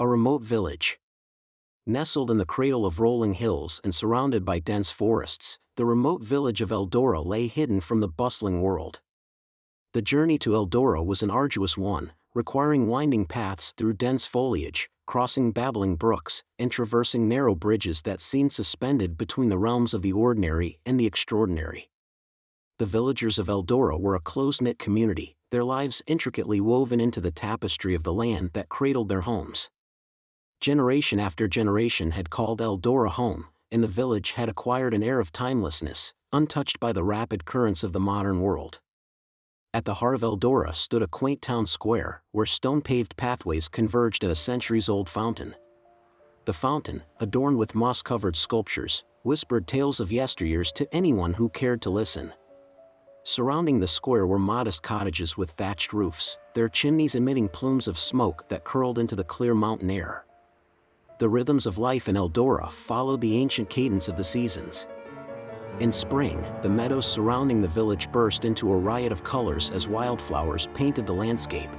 A remote village. Nestled in the cradle of rolling hills and surrounded by dense forests, the remote village of Eldora lay hidden from the bustling world. The journey to Eldora was an arduous one, requiring winding paths through dense foliage, crossing babbling brooks, and traversing narrow bridges that seemed suspended between the realms of the ordinary and the extraordinary. The villagers of Eldora were a close-knit community, their lives intricately woven into the tapestry of the land that cradled their homes. Generation after generation had called Eldora home, and the village had acquired an air of timelessness, untouched by the rapid currents of the modern world. At the heart of Eldora stood a quaint town square, where stone-paved pathways converged at a centuries-old fountain. The fountain, adorned with moss-covered sculptures, whispered tales of yesteryears to anyone who cared to listen. Surrounding the square were modest cottages with thatched roofs, their chimneys emitting plumes of smoke that curled into the clear mountain air. The rhythms of life in Eldora followed the ancient cadence of the seasons. In spring, the meadows surrounding the village burst into a riot of colors as wildflowers painted the landscape.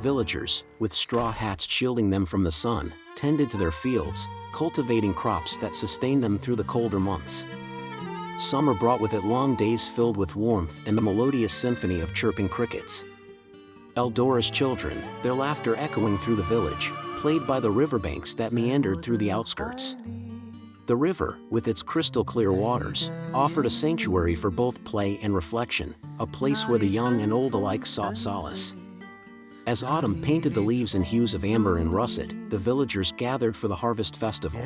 Villagers, with straw hats shielding them from the sun, tended to their fields, cultivating crops that sustained them through the colder months. Summer brought with it long days filled with warmth and the melodious symphony of chirping crickets. Eldora's children, their laughter echoing through the village, played by the riverbanks that meandered through the outskirts. The river, with its crystal-clear waters, offered a sanctuary for both play and reflection, a place where the young and old alike sought solace. As autumn painted the leaves in hues of amber and russet, the villagers gathered for the harvest festival.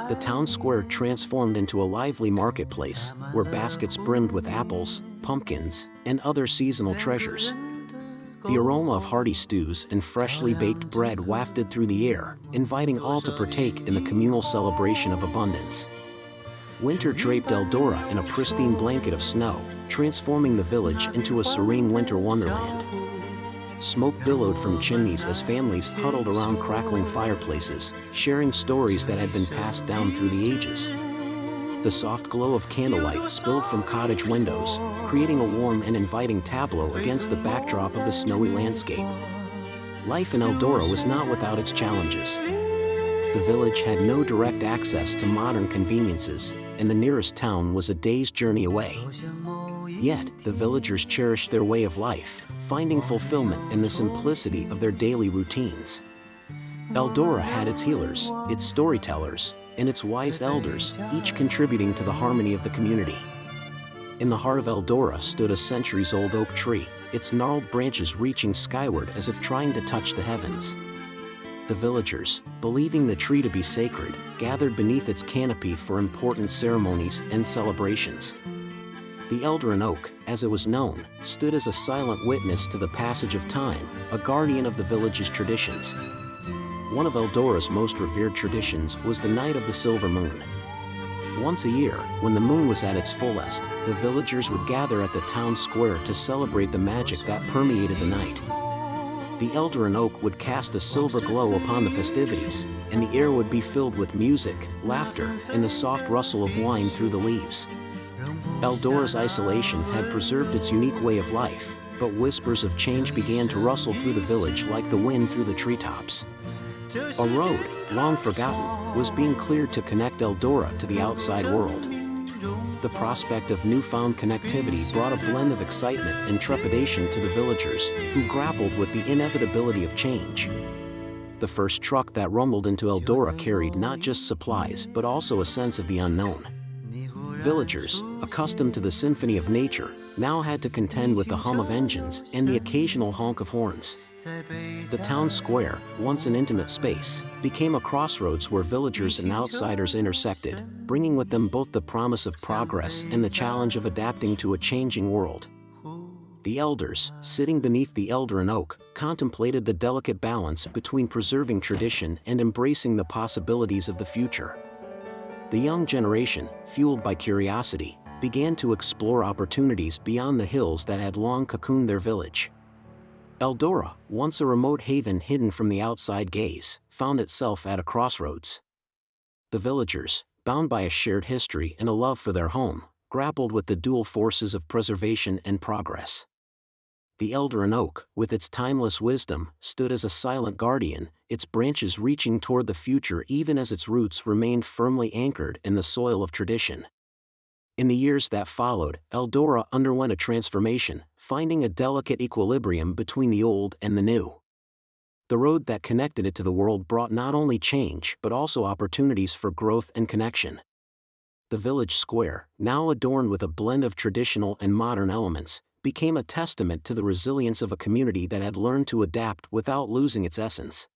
The town square transformed into a lively marketplace, where baskets brimmed with apples, pumpkins, and other seasonal treasures. The aroma of hearty stews and freshly baked bread wafted through the air, inviting all to partake in the communal celebration of abundance. Winter draped Eldora in a pristine blanket of snow, transforming the village into a serene winter wonderland. Smoke billowed from chimneys as families huddled around crackling fireplaces, sharing stories that had been passed down through the ages. The soft glow of candlelight spilled from cottage windows, creating a warm and inviting tableau against the backdrop of the snowy landscape. Life in Eldora was not without its challenges. The village had no direct access to modern conveniences, and the nearest town was a day's journey away. Yet, the villagers cherished their way of life, finding fulfillment in the simplicity of their daily routines. Eldora had its healers, its storytellers, and its wise elders, each contributing to the harmony of the community. In the heart of Eldora stood a centuries-old oak tree, its gnarled branches reaching skyward as if trying to touch the heavens. The villagers, believing the tree to be sacred, gathered beneath its canopy for important ceremonies and celebrations. The Eldarin Oak, as it was known, stood as a silent witness to the passage of time, a guardian of the village's traditions. One of Eldora's most revered traditions was the Night of the Silver Moon. Once a year, when the moon was at its fullest, the villagers would gather at the town square to celebrate the magic that permeated the night. The Eldarin Oak would cast a silver glow upon the festivities, and the air would be filled with music, laughter, and the soft rustle of wine through the leaves. Eldora's isolation had preserved its unique way of life, but whispers of change began to rustle through the village like the wind through the treetops. A road, long forgotten, was being cleared to connect Eldora to the outside world. The prospect of newfound connectivity brought a blend of excitement and trepidation to the villagers, who grappled with the inevitability of change. The first truck that rumbled into Eldora carried not just supplies but also a sense of the unknown. Villagers, accustomed to the symphony of nature, now had to contend with the hum of engines and the occasional honk of horns. The town square, once an intimate space, became a crossroads where villagers and outsiders intersected, bringing with them both the promise of progress and the challenge of adapting to a changing world. The elders, sitting beneath the Eldarin Oak, contemplated the delicate balance between preserving tradition and embracing the possibilities of the future. The young generation, fueled by curiosity, began to explore opportunities beyond the hills that had long cocooned their village. Eldora, once a remote haven hidden from the outside gaze, found itself at a crossroads. The villagers, bound by a shared history and a love for their home, grappled with the dual forces of preservation and progress. The Eldarin oak, with its timeless wisdom, stood as a silent guardian, its branches reaching toward the future even as its roots remained firmly anchored in the soil of tradition. In the years that followed, Eldora underwent a transformation, finding a delicate equilibrium between the old and the new. The road that connected it to the world brought not only change but also opportunities for growth and connection. The village square, now adorned with a blend of traditional and modern elements, became a testament to the resilience of a community that had learned to adapt without losing its essence.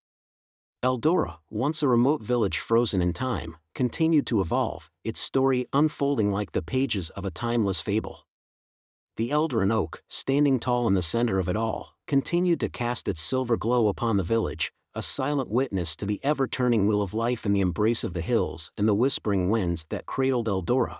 Eldora, once a remote village frozen in time, continued to evolve, its story unfolding like the pages of a timeless fable. The Eldarin oak, standing tall in the center of it all, continued to cast its silver glow upon the village, a silent witness to the ever-turning wheel of life in the embrace of the hills and the whispering winds that cradled Eldora,